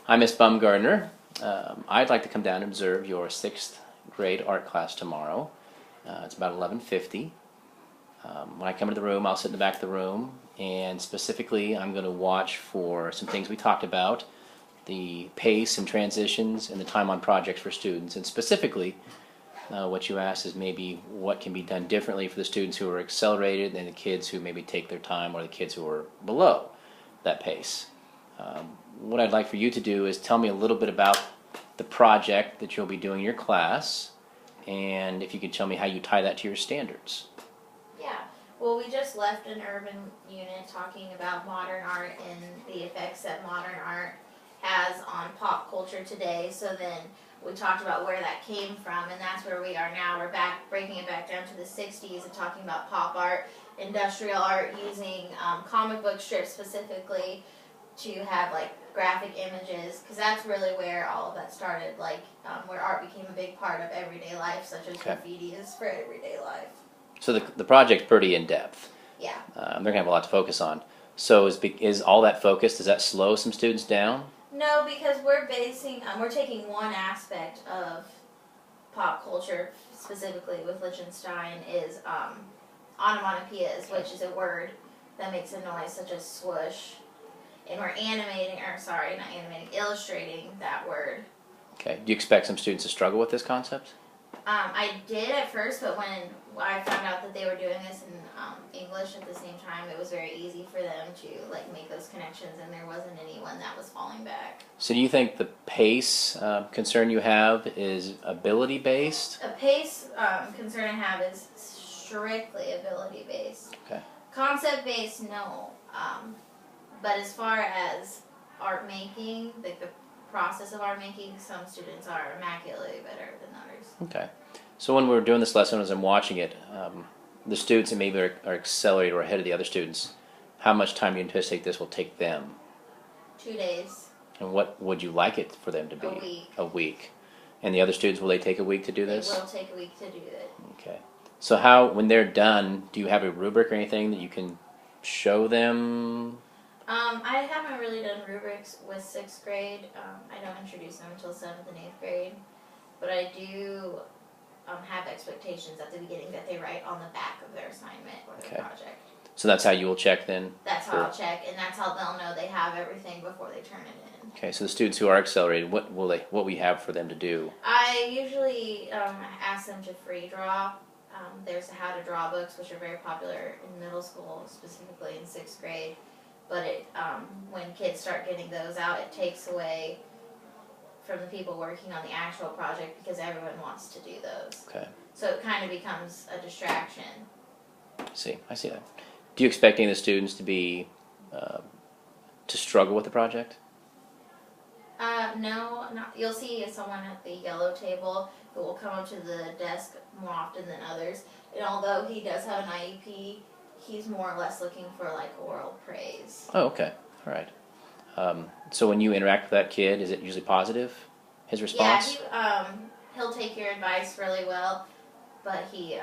Hi, Miss Bumgardner. I'd like to come down and observe your 6th grade art class tomorrow. It's about 11:50. When I come into the room, I'll sit in the back of the room, and specifically I'm going to watch for some things we talked about, the pace and transitions and the time on projects for students. And specifically, what you asked is maybe what can be done differently for the students who are accelerated and the kids who maybe take their time, or the kids who are below that pace. What I'd like for you to do is tell me a little bit about the project that you'll be doing in your class, and if you could tell me how you tie that to your standards. Yeah, well, we just left an urban unit talking about modern art and the effects that modern art has on pop culture today. So then we talked about where that came from, and that's where we are now. We're back, breaking it back down to the 60s and talking about pop art, industrial art, using comic book strips specifically to have like graphic images, because that's really where all of that started, like where art became a big part of everyday life, such as graffiti is for everyday life. So the project's pretty in-depth. Yeah. They're going to have a lot to focus on. So is all that focused, does that slow some students down? No, because we're taking one aspect of pop culture, specifically with Liechtenstein, is onomatopoeias, which is a word that makes a noise such as swoosh. And we're illustrating that word. Okay. Do you expect some students to struggle with this concept? I did at first, but when I found out that they were doing this in English at the same time, it was very easy for them to like make those connections, and there wasn't anyone that was falling back. So do you think the pace concern you have is ability based? A pace concern I have is strictly ability based. Okay. Concept based, no. But as far as art making, like the process of art making, some students are immaculately better than others. Okay. So when we're doing this lesson, as I'm watching it, the students that maybe are accelerated or ahead of the other students, how much time do you anticipate this will take them? 2 days. And what would you like it for them to be? A week. A week. And the other students, will they take a week to do this? They will take a week to do it. Okay. So when they're done, do you have a rubric or anything that you can show them? I haven't really done rubrics with 6th grade. I don't introduce them until 7th and 8th grade. But I do have expectations at the beginning that they write on the back of their assignment or their project. So that's how you will check then? That's how I'll check, and that's how they'll know they have everything before they turn it in. Okay, so the students who are accelerated, what we have for them to do? I usually ask them to free draw. There's the how to draw books, which are very popular in middle school, specifically in 6th grade. But when kids start getting those out, it takes away from the people working on the actual project, because everyone wants to do those. Okay. So it kind of becomes a distraction. I see that. Do you expect any of the students to be to struggle with the project? No, not. You'll see someone at the yellow table who will come up to the desk more often than others. And although he does have an IEP, he's more or less looking for like oral praise. Oh, okay. All right. So when you interact with that kid, is it usually positive, his response? Yeah, he'll take your advice really well, but he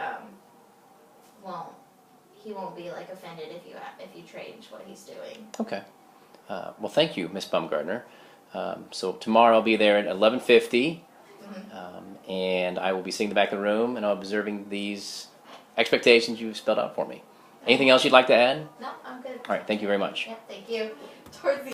won't be like offended if you change what he's doing. Okay. Well, thank you, Miss Bumgardner. So tomorrow I'll be there at 11:50, and I will be sitting in the back of the room and observing these expectations you've spelled out for me. Anything else you'd like to add? No, I'm good. All right. Thank you very much. Yeah, thank you. Towards the